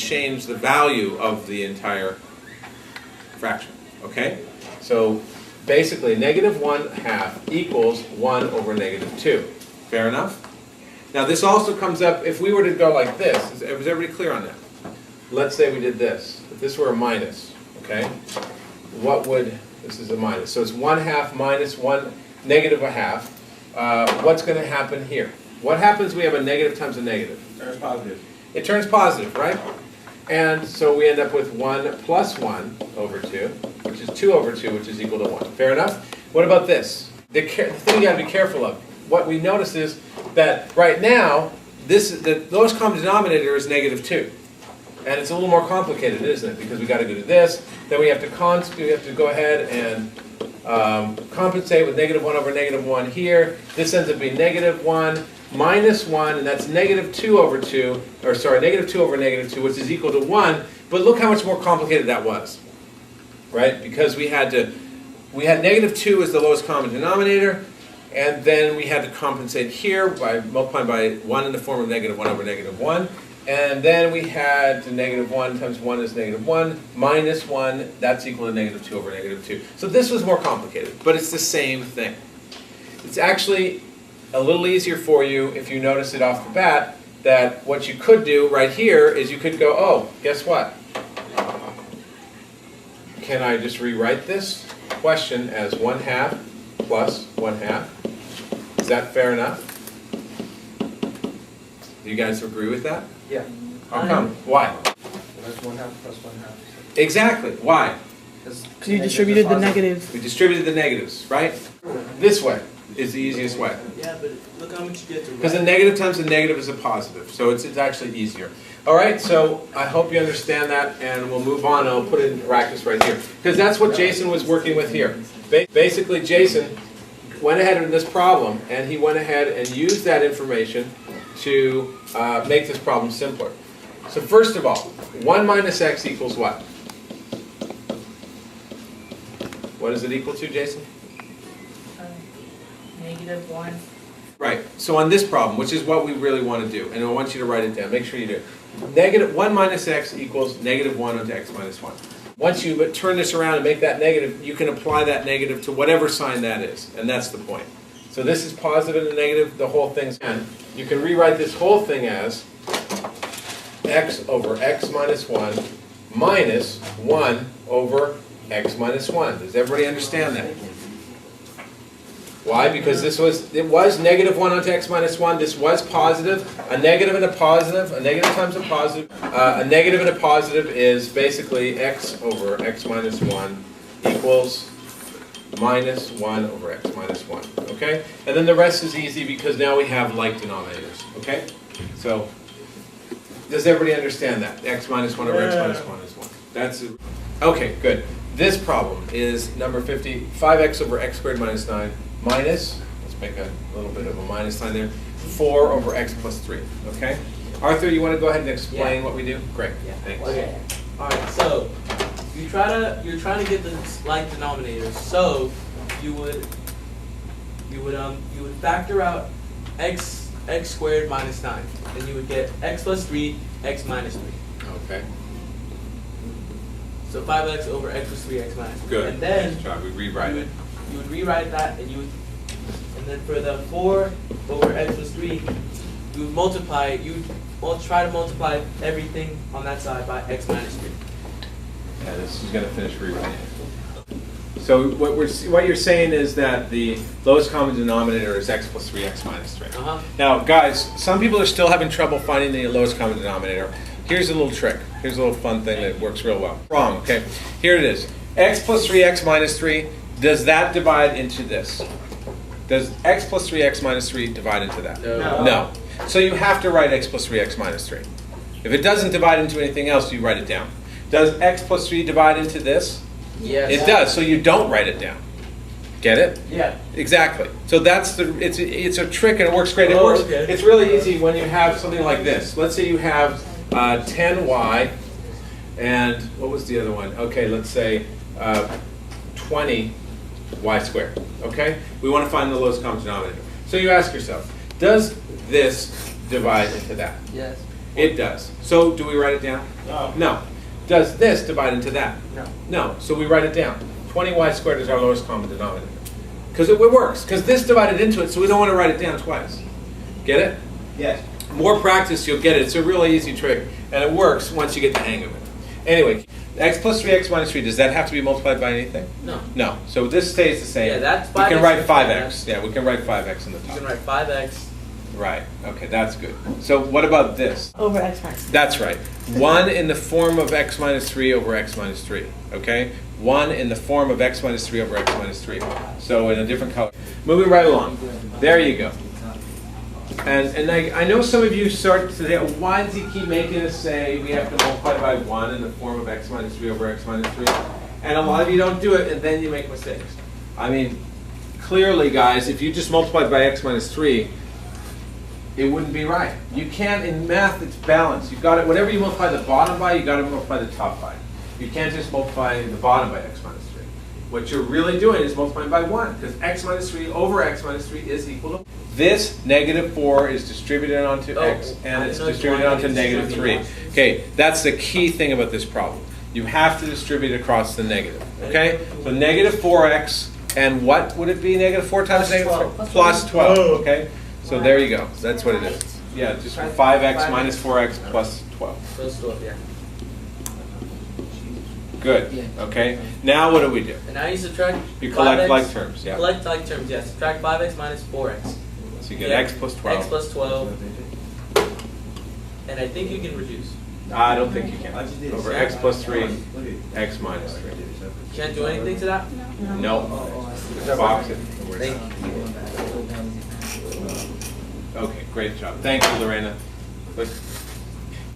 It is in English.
change the value of the entire fraction, okay? So basically, -1/2 equals 1 over -2. Fair enough? Now this also comes up, if we were to go like this, is everybody clear on that? Let's say we did this. If this were a minus, okay? What would, this is a minus. So it's 1/2 minus 1, -1/2. What's going to happen here? What happens when we have a negative times a negative? It turns positive. It turns positive, right? And so we end up with 1 plus 1 over 2, which is 2 over 2, which is equal to 1. Fair enough? What about this? The thing you got to be careful of, what we notice is that right now, the lowest common denominator is -2. And it's a little more complicated, isn't it? Because we got to go to this, then we have to go ahead and compensate with -1 over -1 here. This ends up being -1 minus 1, and that's -2 over 2, or sorry, -2 over -2, which is equal to 1. But look how much more complicated that was, right? Because we had -2 as the lowest common denominator, and then we had to compensate here by multiplying by 1 in the form of -1 over -1. And then we had to -1 times 1 is -1, minus 1, that's equal to -2 over -2. So this was more complicated, but it's the same thing. It's actually a little easier for you if you notice it off the bat, that what you could do right here is you could go, oh, guess what? Can I just rewrite this question as 1/2 plus 1/2? Is that fair enough? Do you guys agree with that? Yeah. How come? Why? That's 1/2 plus 1/2. Exactly. Why? Because you distributed the negatives. We distributed the negatives, right? This way is the easiest way. Yeah, but look how much you get to Because a negative times a negative is a positive, so it's actually easier. All right, so I hope you understand that, and we'll move on, and I'll put it in practice right here. Because that's what Jason was working with here. Basically, Jason went ahead in this problem, and he went ahead and used that information to make this problem simpler. So first of all, 1 minus x equals what? What is it equal to, Jason? -1. Right, so on this problem, which is what we really want to do, and I want you to write it down, make sure you do. -1 minus x equals -1 onto x minus 1. Once you turn this around and make that negative, you can apply that negative to whatever sign that is, and that's the point. So this is positive and negative, the whole thing's n. You can rewrite this whole thing as x over x minus 1 minus 1 over x minus 1. Does everybody understand that? Why? Because it was -1 onto x minus 1. This was positive. A negative and a positive. A negative times a positive. A negative and a positive is basically x over x minus 1 equals minus 1 over x minus 1. Okay? And then the rest is easy because now we have like denominators. Okay? So, does everybody understand that? X minus 1 over x minus 1 is 1. That's it. Okay, good. This problem is number 50. 5x over x squared minus 9 minus, let's make a little bit of a minus sign there, 4 over x plus 3. Okay? Arthur, you want to go ahead and explain what we do? Great. Yeah. Thanks. Okay. All right. So you're trying to get the like denominators. So you would factor out x squared minus 9, and you would get x plus 3, x minus 3. Okay. So 5x over x plus 3, x minus 3. Good. And then nice job. We rewrite it. You would rewrite that, and then for the 4 over x plus 3, you would multiply. You would try to multiply everything on that side by x minus 3. Yeah, this is going to finish rewriting. So what you're saying is that the lowest common denominator is x plus 3, x minus 3. Now, guys, some people are still having trouble finding the lowest common denominator. Here's a little trick. Here's a little fun thing that works real well. Wrong, okay? Here it is. X plus 3, x minus 3. Does that divide into this? Does x plus 3, x minus 3 divide into that? No. No. So you have to write x plus 3, x minus 3. If it doesn't divide into anything else, you write it down. Does x plus 3 divide into this? Yes. It does, so you don't write it down. Get it? Yeah. Exactly. So that's it's a trick and it works great. It works. Okay. It's really easy when you have something like this. Let's say you have 10y and what was the other one? Okay, let's say 20y squared. Okay? We want to find the lowest common denominator. So you ask yourself, does this divide into that? Yes. It does. So do we write it down? No. No. Does this divide into that? No. No. So we write it down. 20y squared is our lowest common denominator. Because it works. Because this divided into it, so we don't want to write it down twice. Get it? Yes. More practice, you'll get it. It's a really easy trick. And it works once you get the hang of it. Anyway, x plus 3x minus 3, does that have to be multiplied by anything? No. No. So this stays the same. Yeah, that's We can 5x. write 5x. Yeah, we can write 5x in the You top. can write 5x. Right. Okay, that's good. So what about this? Over x minus. That's right. 1 in the form of x minus 3 over x minus 3. Okay? 1 in the form of x minus 3 over x minus 3. So in a different color. Moving right along. There you go. And I know some of you start to say, why does he keep making us say we have to multiply by 1 in the form of x minus 3 over x minus 3? And a lot of you don't do it, and then you make mistakes. I mean, clearly, guys, if you just multiplied by x minus 3, it wouldn't be right. You can't, in math, it's balanced. You've got it, whatever you multiply the bottom by, you've got to multiply the top by. You can't just multiply the bottom by x minus 3. What you're really doing is multiplying by 1, because x minus 3 over x minus 3 is equal to. This negative 4 is distributed onto x, and it's distributed onto negative 3. Okay, that's the key thing about this problem. You have to distribute across the negative. Okay? So negative 4x, and what would it be? Negative 4 times Plus negative 12. 4? Plus 12. Okay? So there you go. That's what it is. Yeah, just 5x minus 4x plus 12. Plus 12, yeah. Good. Okay? Now what do we do? And now you subtract. You collect 5x, like terms. Yeah. Collect like terms, yes. Subtract 5x minus 4x. So you get Yeah. x plus 12. X plus 12. And I think you can reduce. I don't think you can. I just did it. Over x plus 3, x minus 3. Can't do anything to that? No. Box it. Thank you. Okay, great job. Thank you, Lorena. But